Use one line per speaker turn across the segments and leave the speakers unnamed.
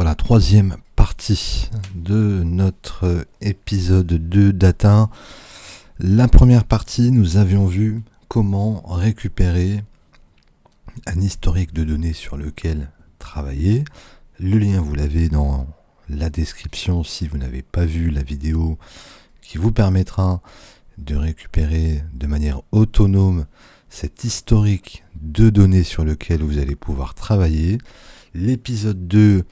Voilà, troisième partie de notre épisode 2 Data. La première partie, nous avions vu comment récupérer un historique de données sur lequel travailler. Le lien, vous l'avez dans la description si vous n'avez pas vu la vidéo qui vous permettra de récupérer de manière autonome cet historique de données sur lequel vous allez pouvoir travailler. L'épisode 2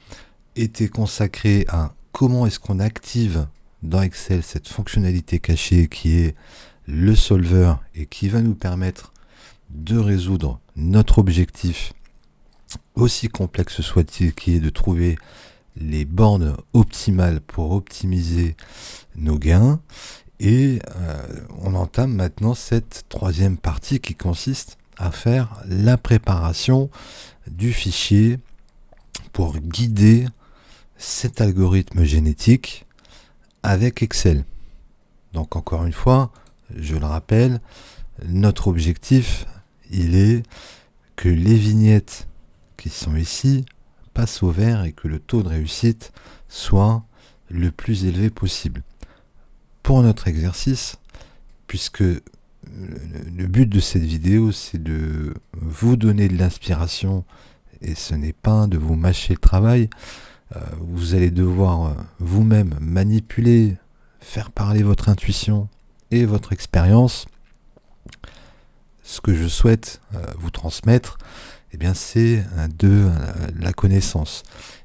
était consacré à comment est-ce qu'on active dans Excel cette fonctionnalité cachée qui est le solver et qui va nous permettre de résoudre notre objectif, aussi complexe soit-il, qui est de trouver les bornes optimales pour optimiser nos gains. Et on entame maintenant cette troisième partie qui consiste à faire la préparation du fichier pour guider cet algorithme génétique avec Excel. Donc encore une fois, je le rappelle, notre objectif, il est que les vignettes qui sont ici passent au vert et que le taux de réussite soit le plus élevé possible. Pour notre exercice, puisque le but de cette vidéo, c'est de vous donner de l'inspiration et ce n'est pas de vous mâcher le travail, vous allez devoir vous-même manipuler, faire parler votre intuition et votre expérience. Ce que je souhaite vous transmettre, eh bien, c'est de la connaissance.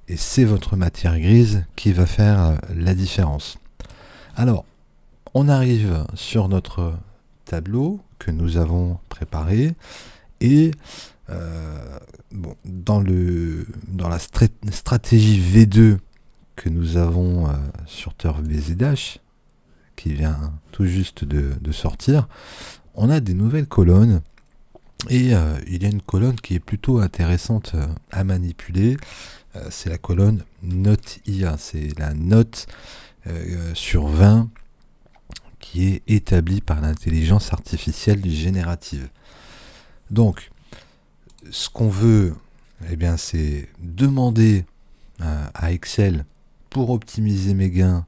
Et c'est votre matière grise qui va faire la différence. Alors, on arrive sur notre tableau que nous avons préparé et dans la stratégie V2 que nous avons sur Turf BZH, qui vient tout juste de sortir, on a des nouvelles colonnes et il y a une colonne qui est plutôt intéressante à manipuler. C'est la colonne note IA, c'est la note sur 20 qui est établie par l'intelligence artificielle générative. Donc, ce qu'on veut, eh bien, c'est demander à Excel, pour optimiser mes gains,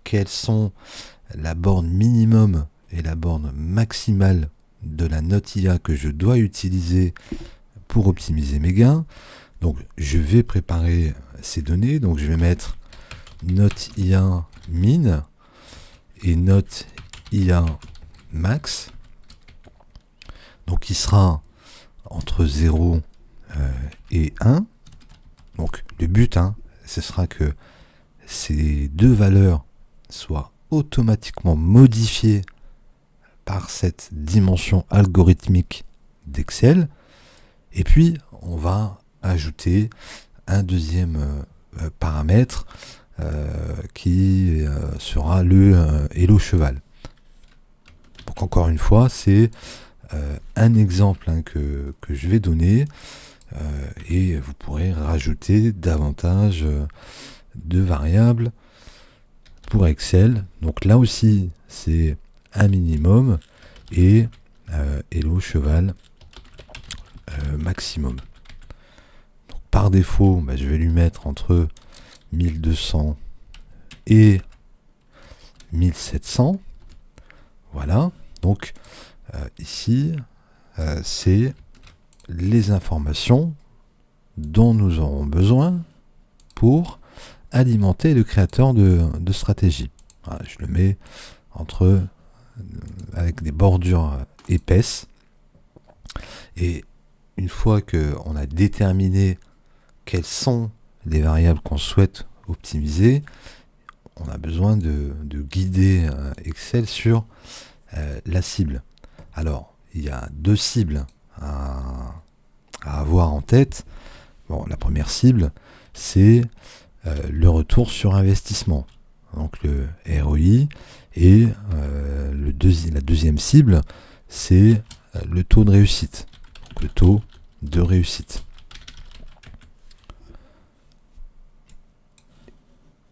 quelles sont la borne minimum et la borne maximale de la note IA que je dois utiliser pour optimiser mes gains. Donc, je vais préparer ces données. Donc, je vais mettre note IA min et note IA max. Donc, il sera entre 0 et 1. Donc le but, ce sera que ces deux valeurs soient automatiquement modifiées par cette dimension algorithmique d'Excel. Et puis, on va ajouter un deuxième paramètre qui sera le Hello Cheval. Donc encore une fois, c'est un exemple que je vais donner et vous pourrez rajouter davantage de variables pour Excel. Donc là aussi, c'est un minimum et Hello Cheval maximum. Donc, par défaut, je vais lui mettre entre 1200 et 1700. Voilà. Donc ici, c'est les informations dont nous aurons besoin pour alimenter le créateur de stratégie. Voilà, je le mets avec des bordures épaisses. Et une fois qu'on a déterminé quelles sont les variables qu'on souhaite optimiser, on a besoin de guider Excel sur la cible. Alors, il y a deux cibles à avoir en tête. Bon, la première cible, c'est le retour sur investissement, donc le ROI, et la deuxième cible, c'est le taux de réussite, donc le taux de réussite.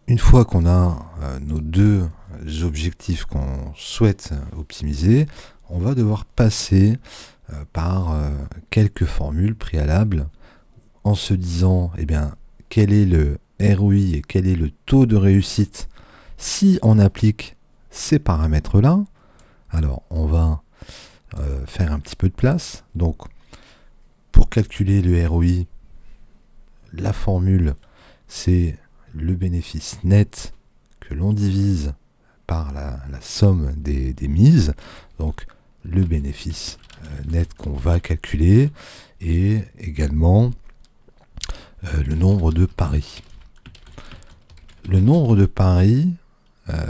Une fois qu'on a nos deux objectifs qu'on souhaite optimiser, on va devoir passer par quelques formules préalables en se disant, quel est le ROI et quel est le taux de réussite si on applique ces paramètres-là. Alors, on va faire un petit peu de place. Donc, pour calculer le ROI, la formule, c'est le bénéfice net que l'on divise par la somme des mises. Donc, le bénéfice net qu'on va calculer et également le nombre de paris. Le nombre de paris,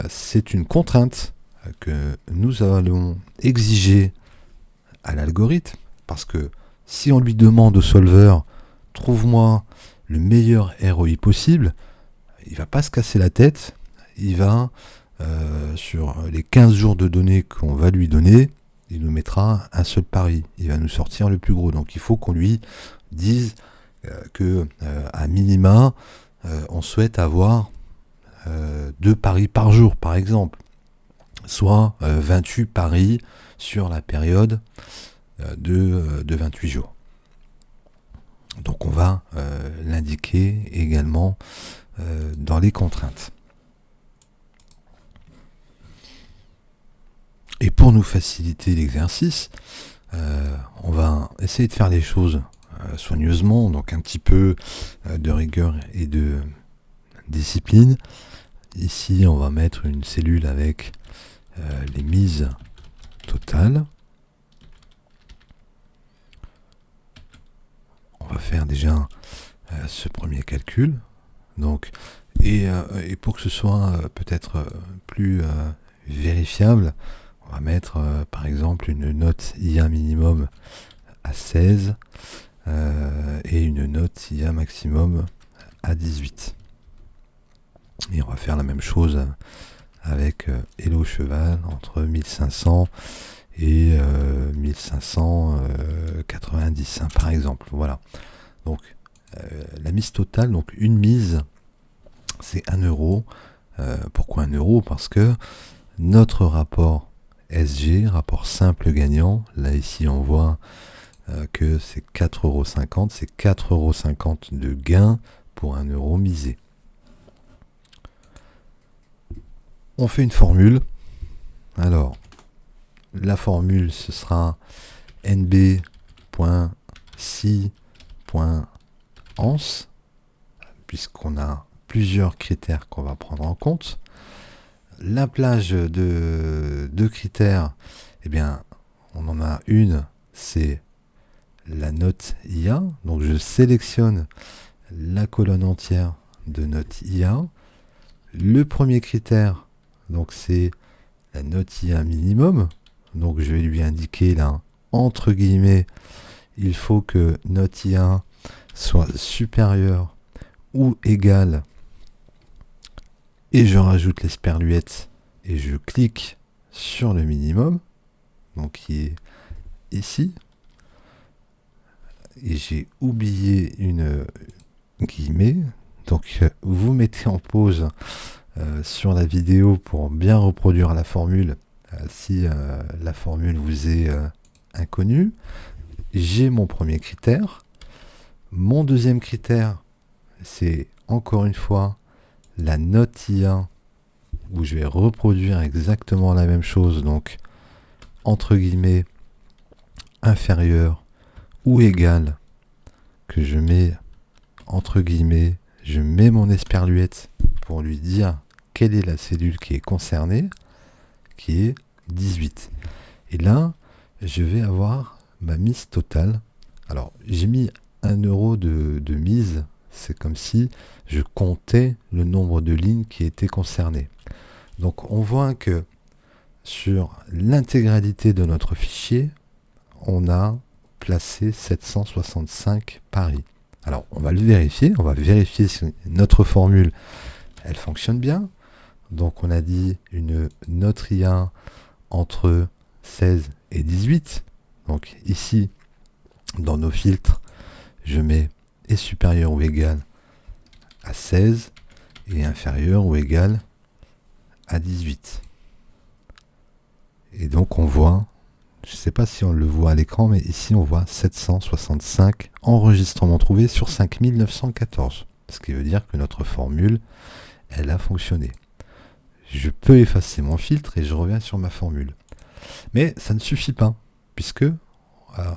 c'est une contrainte que nous allons exiger à l'algorithme, parce que si on lui demande au solver trouve-moi le meilleur ROI possible, il va pas se casser la tête, il va sur les 15 jours de données qu'on va lui donner, il nous mettra un seul pari, il va nous sortir le plus gros. Donc il faut qu'on lui dise que à minima on souhaite avoir 2 paris par jour par exemple, soit 28 paris sur la période de 28 jours. Donc on va l'indiquer également dans les contraintes. Et pour nous faciliter l'exercice, on va essayer de faire les choses soigneusement, donc un petit peu de rigueur et de discipline. Ici, on va mettre une cellule avec les mises totales. On va faire déjà ce premier calcul. Donc, et pour que ce soit peut-être plus vérifiable, on va mettre par exemple une note IA minimum à 16 et une note IA maximum à 18. Et on va faire la même chose avec Hello Cheval entre 1500 et 1590 par exemple. Voilà. Donc la mise totale, donc une mise, c'est 1 euro. Pourquoi 1 euro? Parce que notre rapport SG, rapport simple gagnant, là ici on voit que c'est 4,50 €, c'est 4,50 € de gain pour 1 euro misé. On fait une formule. Alors, la formule, ce sera nb.si.ans, puisqu'on a plusieurs critères qu'on va prendre en compte. La plage de critères, eh bien, on en a une, c'est la note IA. Donc, je sélectionne la colonne entière de note IA. Le premier critère, donc c'est la note IA minimum. Donc je vais lui indiquer là, entre guillemets, il faut que note IA soit supérieure ou égale. Et je rajoute l'esperluette et je clique sur le minimum, donc qui est ici. Et j'ai oublié une guillemets. Donc vous mettez en pause sur la vidéo pour bien reproduire la formule si la formule vous est inconnue. J'ai mon premier critère. Mon deuxième critère, c'est encore une fois la note IA, où je vais reproduire exactement la même chose, donc entre guillemets inférieur ou égal, que je mets entre guillemets, je mets mon esperluette pour lui dire quelle est la cellule qui est concernée, qui est 18. Et là, je vais avoir ma mise totale. Alors, j'ai mis 1 euro de mise, c'est comme si je comptais le nombre de lignes qui étaient concernées. Donc, on voit que sur l'intégralité de notre fichier, on a placé 765 paris. Alors, on va le vérifier. On va vérifier si notre formule, elle fonctionne bien. Donc, on a dit une note IA entre 16 et 18. Donc, ici, dans nos filtres, je mets est supérieur ou égal à 16 et inférieur ou égal à 18. Et donc, on voit, je ne sais pas si on le voit à l'écran, mais ici, on voit 765 enregistrements trouvés sur 5914. ce qui veut dire que notre formule, elle a fonctionné. Je peux effacer mon filtre et je reviens sur ma formule. Mais ça ne suffit pas, puisque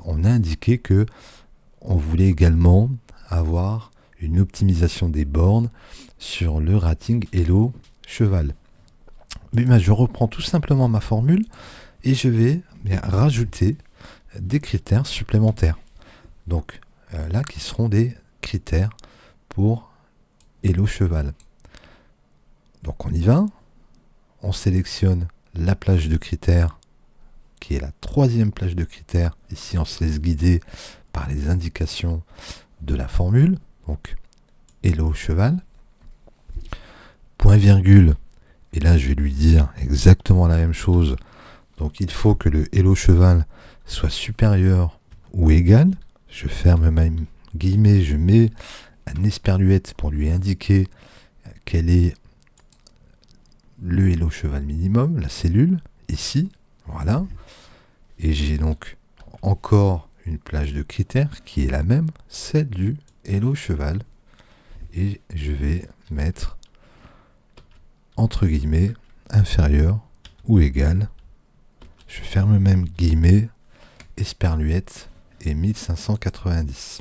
on a indiqué que on voulait également avoir une optimisation des bornes sur le rating Hello Cheval. Mais je reprends tout simplement ma formule et je vais rajouter des critères supplémentaires. Donc là, qui seront des critères pour Hello Cheval. Donc on y va. On sélectionne la plage de critères, qui est la troisième plage de critères. Ici, on se laisse guider par les indications de la formule. Donc, Hello Cheval. Point virgule. Et là, je vais lui dire exactement la même chose. Donc, il faut que le Hello Cheval soit supérieur ou égal. Je ferme mes guillemets, je mets un esperluette pour lui indiquer quel est le Hello Cheval minimum, la cellule, ici, voilà. Et j'ai donc encore une plage de critères qui est la même, celle du Hello Cheval. Et je vais mettre entre guillemets inférieur ou égal. Je ferme même guillemets, esperluette et 1590.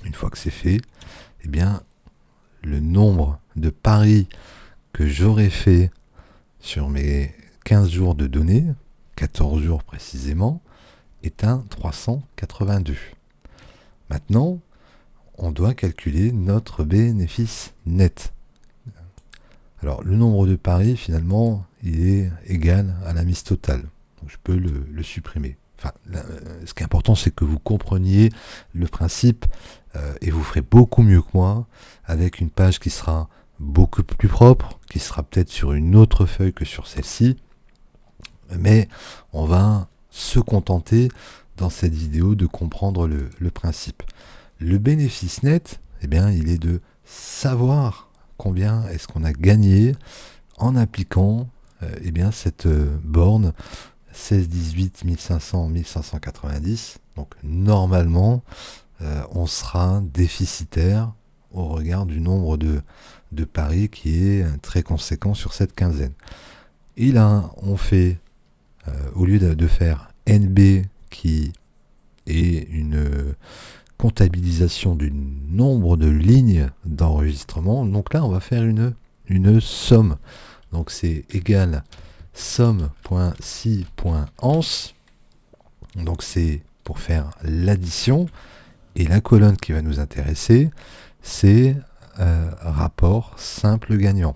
Une fois que c'est fait, eh bien, le nombre de paris que j'aurais fait sur mes 15 jours de données, 14 jours précisément, est un 382. Maintenant, on doit calculer notre bénéfice net. Alors, le nombre de paris, finalement, il est égal à la mise totale. Donc, je peux le supprimer. Enfin, ce qui est important, c'est que vous compreniez le principe et vous ferez beaucoup mieux que moi avec une page qui sera beaucoup plus propre, qui sera peut-être sur une autre feuille que sur celle-ci. Mais on va se contenter dans cette vidéo de comprendre le principe. Le bénéfice net, eh bien, il est de savoir combien est-ce qu'on a gagné en appliquant eh bien, cette borne 16, 18, 1500, 1590. Donc normalement, on sera déficitaire au regard du nombre de paris qui est très conséquent sur cette quinzaine. Et là, on fait, au lieu de faire NB qui est une comptabilisation du nombre de lignes d'enregistrement, donc là, on va faire une somme. Donc c'est égal somme.si.ans. Donc c'est pour faire l'addition. Et la colonne qui va nous intéresser, c'est rapport simple gagnant.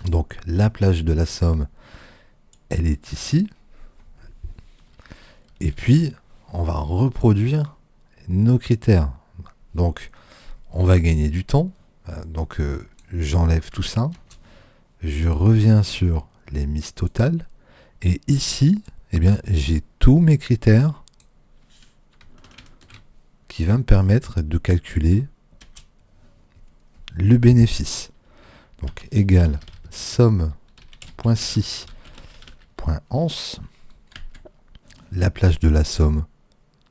Donc la plage de la somme, elle est ici. Et puis, on va reproduire nos critères. Donc, on va gagner du temps. Donc, j'enlève tout ça. Je reviens sur les mises totales. Et ici, eh bien, j'ai tous mes critères qui va me permettre de calculer le bénéfice. Donc, égal somme.si.ans, la plage de la somme,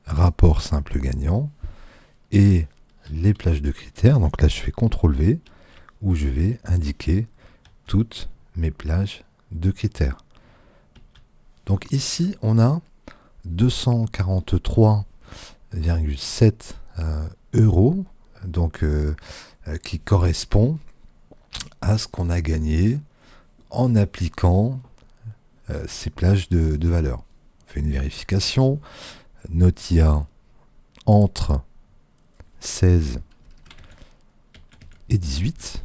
rapport simple gagnant, et les plages de critères. Donc là, je fais CTRL V, où je vais indiquer toutes mes plages de critères. Donc ici, on a 243,7 euros, donc qui correspond à ce qu'on a gagné en appliquant ces plages de valeur. On fait une vérification. Notia entre 16 et 18.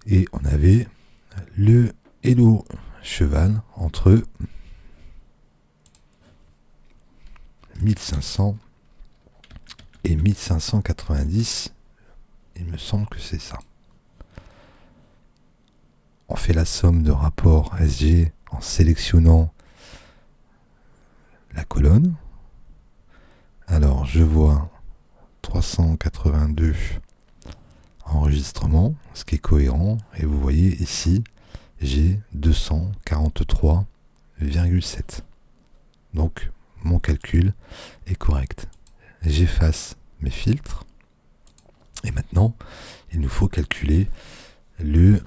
Et on avait le Hello Cheval entre 1500 et 1590. Il me semble que c'est ça. On fait la somme de rapports SG en sélectionnant la colonne. Alors je vois 382 enregistrements, ce qui est cohérent. Et vous voyez ici, j'ai 243,7. Donc mon calcul est correct. J'efface mes filtres. Et maintenant, il nous faut calculer le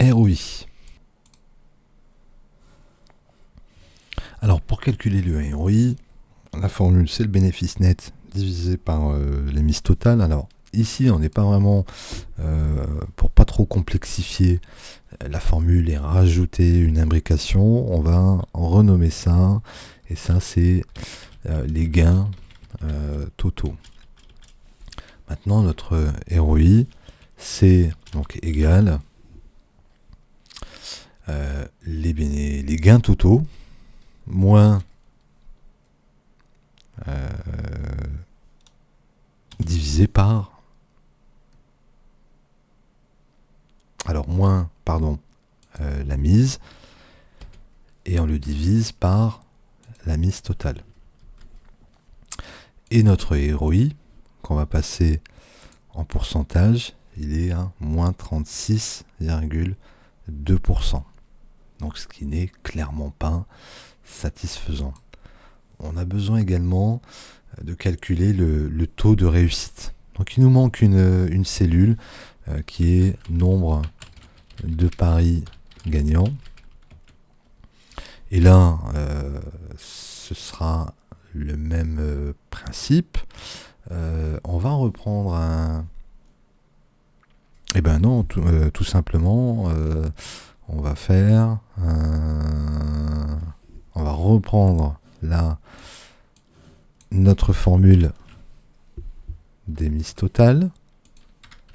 ROI. Alors pour calculer le ROI, la formule c'est le bénéfice net divisé par les mises totales. Alors ici on n'est pas vraiment, pour pas trop complexifier la formule et rajouter une imbrication, on va renommer ça, et ça c'est les gains totaux. Maintenant notre ROI c'est donc égal les gains totaux moins divisé par la mise, et on le divise par la mise totale. Et notre ROI, qu'on va passer en pourcentage, il est à moins 36,2%. Donc ce qui n'est clairement pas satisfaisant. On a besoin également de calculer le taux de réussite. Donc il nous manque une cellule qui est nombre de paris gagnants. Et là, ce sera le même principe. On va reprendre tout simplement, on va reprendre là notre formule des mises totales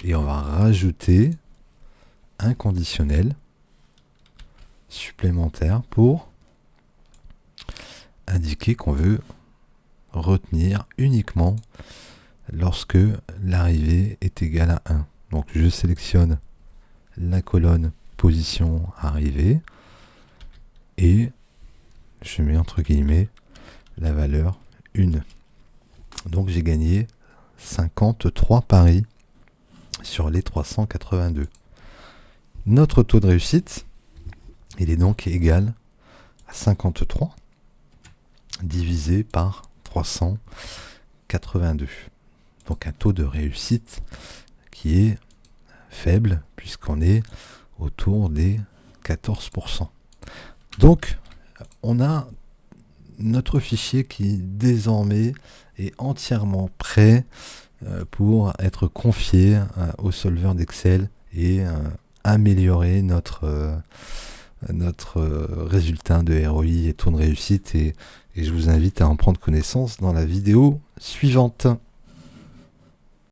et on va rajouter un conditionnel supplémentaire pour indiquer qu'on veut retenir uniquement lorsque l'arrivée est égale à 1. Donc je sélectionne la colonne position arrivée et je mets entre guillemets la valeur 1. Donc j'ai gagné 53 paris sur les 382. Notre taux de réussite, il est donc égal à 53 divisé par 382. Donc un taux de réussite qui est faible puisqu'on est autour des 14%. Donc on a notre fichier qui désormais est entièrement prêt pour être confié au solveur d'Excel et améliorer notre résultat de ROI et taux de réussite, et je vous invite à en prendre connaissance dans la vidéo suivante.